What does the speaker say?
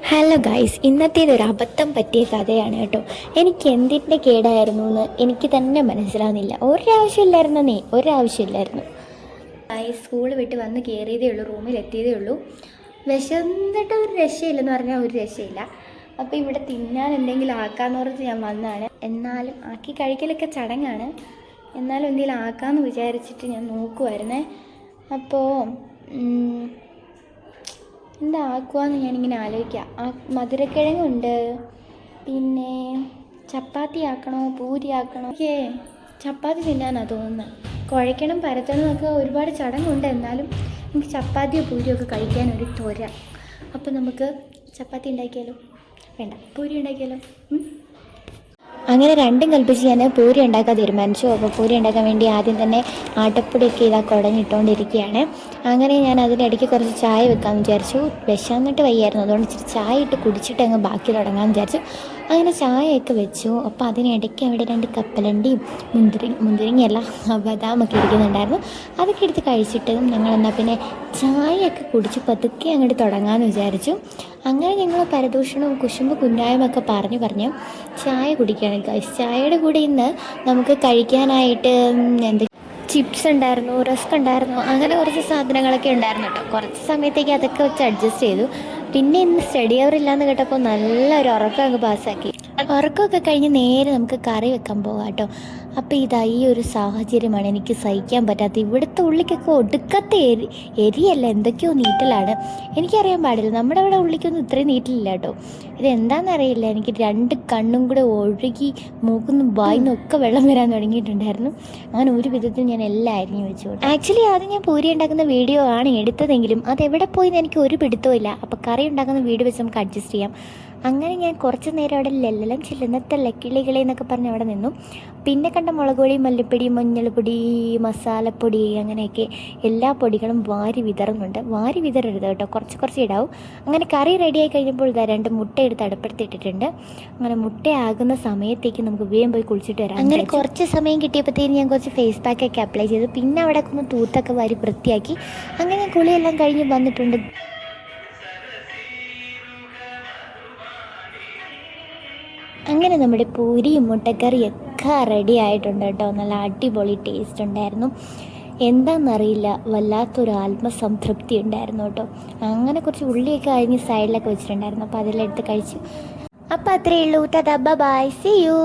Hello guys, ഇന്നത്തേതൊരു അബദ്ധം പറ്റിയ കഥയാണ് കേട്ടോ. എനിക്ക് എന്തിൻ്റെ കേടായിരുന്നു എന്ന് എനിക്ക് തന്നെ മനസ്സിലാവുന്നില്ല. ഒരാവശ്യമില്ലായിരുന്നു. ഗൈസ്, സ്കൂൾ വിട്ട് വന്ന് കയറിയതേ ഉള്ളൂ, റൂമിലെത്തിയതേ ഉള്ളൂ. വിശന്നിട്ട് ഒരു രക്ഷയില്ലെന്ന് പറഞ്ഞാൽ ഒരു രക്ഷയില്ല. അപ്പോൾ ഇവിടെ തിന്നാൻ എന്തെങ്കിലും ആക്കാമെന്ന് പറഞ്ഞ് ഞാൻ വന്നതാണ്. എന്നാലും ആക്കി കഴിക്കലൊക്കെ ചടങ്ങാണ്. എന്നാലും എന്തെങ്കിലും ആക്കാമെന്ന് വിചാരിച്ചിട്ട് ഞാൻ നോക്കുമായിരുന്നേ. അപ്പോൾ എന്താ ആക്കുവാന്ന് ഞാനിങ്ങനെ ആലോചിക്കാം. മധുരക്കിഴങ്ങുണ്ട്, പിന്നെ ചപ്പാത്തി ആക്കണോ പൂരി ആക്കണോ? ചപ്പാത്തി തിന്നാനാണ് തോന്നുന്നത്. കുഴയ്ക്കണം പരത്തണം എന്നൊക്കെ ഒരുപാട് ചടങ്ങുണ്ട്. എന്നാലും എനിക്ക് ചപ്പാത്തിയോ പൂരിയോ ഒക്കെ കഴിക്കാൻ ഒരു ത്വര. അപ്പോൾ നമുക്ക് ചപ്പാത്തി ഉണ്ടാക്കിയാലോ? വേണ്ട, പൂരി ഉണ്ടാക്കിയാലോ? അങ്ങനെ രണ്ടും കൽപ്പിച്ച് ഞാൻ പൂരി ഉണ്ടാക്കാൻ തീരുമാനിച്ചു. അപ്പോൾ പൂരി ഉണ്ടാക്കാൻ വേണ്ടി ആദ്യം തന്നെ ആട്ടപ്പൊടിയൊക്കെ കുടഞ്ഞിട്ടുകൊണ്ടിരിക്കുകയാണ്. അങ്ങനെ ഞാൻ അതിനിടയ്ക്ക് കുറച്ച് ചായ വെക്കാമെന്ന് വിചാരിച്ചു. വിശന്നിട്ട് വയ്യായിരുന്നു, അതുകൊണ്ട് ഇച്ചിരി ചായ ഇട്ട് കുടിച്ചിട്ട് അങ്ങ് ബാക്കി തുടങ്ങാമെന്ന് വിചാരിച്ചു. അങ്ങനെ ചായയൊക്കെ വെച്ചു. അപ്പോൾ അതിനിടയ്ക്ക് അവിടെ 2 കപ്പലണ്ടിയും മുന്തിരിങ്ങയല്ല ബദാമൊക്കെ ഇരിക്കുന്നുണ്ടായിരുന്നു. അതൊക്കെ എടുത്ത് കഴിച്ചിട്ട് ഞങ്ങളെന്നാൽ പിന്നെ ചായയൊക്കെ കുടിച്ച് പതുക്കെ അങ്ങോട്ട് തുടങ്ങാമെന്ന് വിചാരിച്ചു. അങ്ങനെ ഞങ്ങൾ പരദൂഷണവും കുശുമ്പ് കുഞ്ഞായ്മൊക്കെ പറഞ്ഞ് ചായ കുടിക്കുകയാണ് ഗൈസ്. ചായയുടെ കൂടെ ഇന്ന് നമുക്ക് കഴിക്കാനായിട്ട് ചിപ്സ് ഉണ്ടായിരുന്നു, റസ്ക് ഉണ്ടായിരുന്നു, അങ്ങനെ കുറച്ച് സാധനങ്ങളൊക്കെ ഉണ്ടായിരുന്നു കേട്ടോ. കുറച്ച് സമയത്തേക്ക് അതൊക്കെ വെച്ച് അഡ്ജസ്റ്റ് ചെയ്തു. പിന്നെ ഇന്ന് സ്റ്റഡി അവർ ഇല്ലയെന്ന് കേട്ടപ്പോൾ നല്ലൊരു ഉറക്കം അങ്ങ് പാസ്സാക്കി. ഉറക്കമൊക്കെ കഴിഞ്ഞ് നേരെ നമുക്ക് കറി വെക്കാൻ പോകാം കേട്ടോ. അപ്പോൾ ഈ ഒരു സാഹചര്യമാണ് എനിക്ക് സഹിക്കാൻ പറ്റാത്തത്. ഇവിടുത്തെ ഉള്ളിക്കൊക്കെ ഒടുക്കത്തെ എരിയല്ല, എന്തൊക്കെയോ നീറ്റലാണ്. എനിക്കറിയാൻ പാടില്ല, നമ്മുടെ അവിടെ ഉള്ളിക്കൊന്നും ഇത്രയും നീറ്റിലില്ല കേട്ടോ. ഇതെന്താണെന്നറിയില്ല, എനിക്ക് 2 കണ്ണും കൂടെ ഒഴുകി മൂക്കുന്നും വായിന്നും ഒക്കെ വെള്ളം വരാൻ തുടങ്ങിയിട്ടുണ്ടായിരുന്നു. അങ്ങനെ ഒരു വിധത്തിൽ ഞാൻ എല്ലാം അരിഞ്ഞു വെച്ചു. ആക്ച്വലി ആദ്യം ഞാൻ പൂരി ഉണ്ടാക്കുന്ന വീഡിയോ ആണ് എടുത്തതെങ്കിലും അതെവിടെ പോയിന്ന് എനിക്ക് ഒരു പിടുത്തവും ഇല്ല. അപ്പോൾ കറി ഉണ്ടാക്കുന്ന വീഡിയോ വെച്ച് നമുക്ക് അഡ്ജസ്റ്റ് ചെയ്യാം. അങ്ങനെ ഞാൻ കുറച്ച് നേരം അവിടെ ലെല്ലം ചില്ലുന്നത്തെ ലക്കിളികളെ എന്നൊക്കെ പറഞ്ഞ് അവിടെ നിന്നു. പിന്നെ കണ്ട മുളക് പൊടി, മല്ലിപ്പൊടി, മഞ്ഞൾപ്പൊടി, മസാലപ്പൊടി, അങ്ങനെയൊക്കെ എല്ലാ പൊടികളും വാരി വിതറുന്നുണ്ട്. വാരി വിതറരുത് കേട്ടോ, കുറച്ച് ഇടാവും. അങ്ങനെ കറി റെഡിയായി കഴിഞ്ഞപ്പോൾ 2 മുട്ട എടുത്ത് അടുപ്പത്തിട്ടിട്ടുണ്ട്. അങ്ങനെ മുട്ടയാകുന്ന സമയത്തേക്ക് നമുക്ക് വേഗം പോയി കുളിച്ചിട്ട് വരാം. അങ്ങനെ കുറച്ച് സമയം കിട്ടിയപ്പോഴത്തേക്കും ഞാൻ കുറച്ച് ഫേസ് പാക്കൊക്കെ അപ്ലൈ ചെയ്തു. പിന്നെ അവിടെ ഒന്ന് തൂത്തൊക്കെ വാരി വൃത്തിയാക്കി. അങ്ങനെ കുളിയെല്ലാം കഴിഞ്ഞ് വന്നിട്ടുണ്ട്. അങ്ങനെ നമ്മുടെ പൂരിയും മുട്ടക്കറിയൊക്കെ റെഡി ആയിട്ടുണ്ട് കേട്ടോ. നല്ല അടിപൊളി ടേസ്റ്റ് ഉണ്ടായിരുന്നു. എന്താണെന്നറിയില്ല, വല്ലാത്തൊരു ആത്മസംതൃപ്തി ഉണ്ടായിരുന്നു കേട്ടോ. അങ്ങനെ കുറച്ച് ഉള്ളിയൊക്കെ അരിഞ്ഞ് സൈഡിലൊക്കെ വെച്ചിട്ടുണ്ടായിരുന്നു. അപ്പോൾ അതിലെടുത്ത് കഴിച്ചു. അപ്പോൾ അത്രയേ ഉള്ളൂ. Tata, bye, see U.